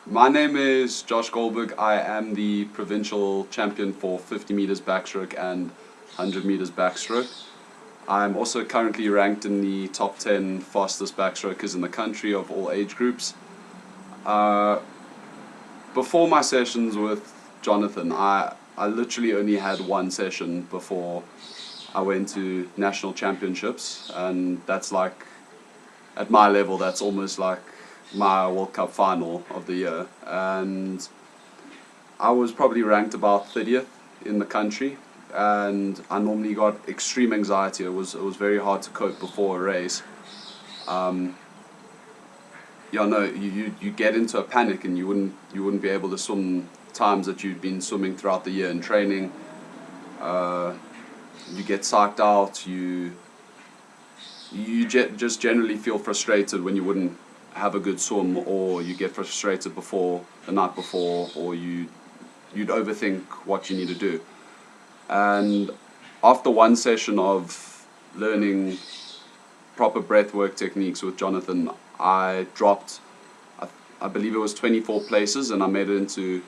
My name is Josh Goldberg. I am the provincial champion for 50 meters backstroke and 100 meters backstroke. I'm also currently ranked in the top 10 fastest backstrokers in the country of all age groups. Before my sessions with Jonathan, I literally only had one session before I went to national championships, and that's like, at my level, that's almost like my World Cup final of the year. And I was probably ranked about 30th in the country, and I normally got extreme anxiety. It was very hard to cope before a race. You get into a panic, and you wouldn't be able to swim times that you'd been swimming throughout the year in training. You get psyched out. You just generally feel frustrated when you wouldn't have a good swim, or you get frustrated before the night before, or you'd overthink what you need to do. And after one session of learning proper breathwork techniques with Jonathan, I dropped, I believe it was 24 places, and I made it into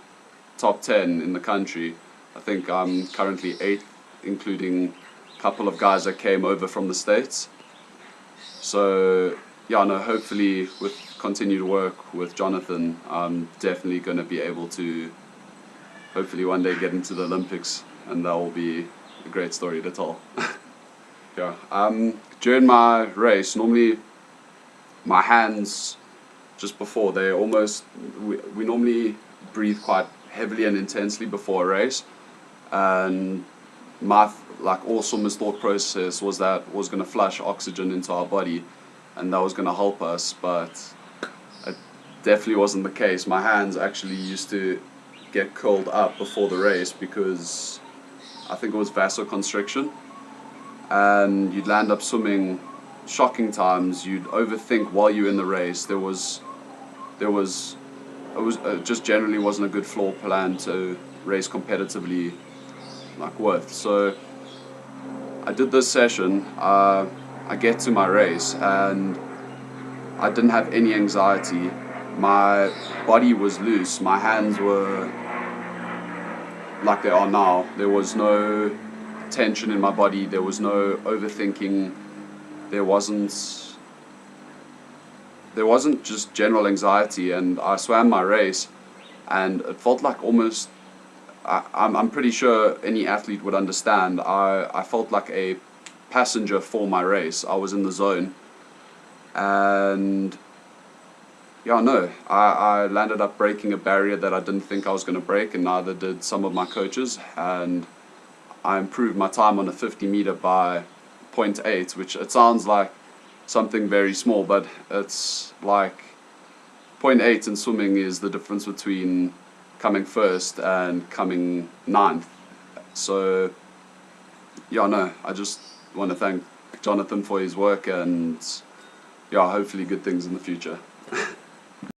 top 10 in the country. I think I'm currently 8th, including a couple of guys that came over from the States. So yeah, no, hopefully with continued work with Jonathan, I'm definitely going to be able to hopefully one day get into the Olympics, and that will be a great story to tell. Yeah. During my race, normally my hands, just before, we normally breathe quite heavily and intensely before a race, and like all swimmers' thought process was that was going to flush oxygen into our body, and that was going to help us, but it definitely wasn't the case. My hands actually used to get curled up before the race because I think it was vasoconstriction, and you'd land up swimming shocking times. You'd overthink while you're in the race. It just generally wasn't a good floor plan to race competitively with. So I did this session. I get to my race, and I didn't have any anxiety. My body was loose. My hands were like they are now. There was no tension in my body. There was no overthinking. There wasn't just general anxiety. And I swam my race, and it felt like almost, I'm pretty sure any athlete would understand, I felt like a passenger for my race. I was in the zone, and yeah, no, I landed up breaking a barrier that I didn't think I was going to break, and neither did some of my coaches, and I improved my time on a 50 meter by 0.8, which it sounds like something very small, but it's like 0.8 in swimming is the difference between coming first and coming 9th. So yeah, no, I just want to thank Jonathan for his work, and yeah, hopefully good things in the future.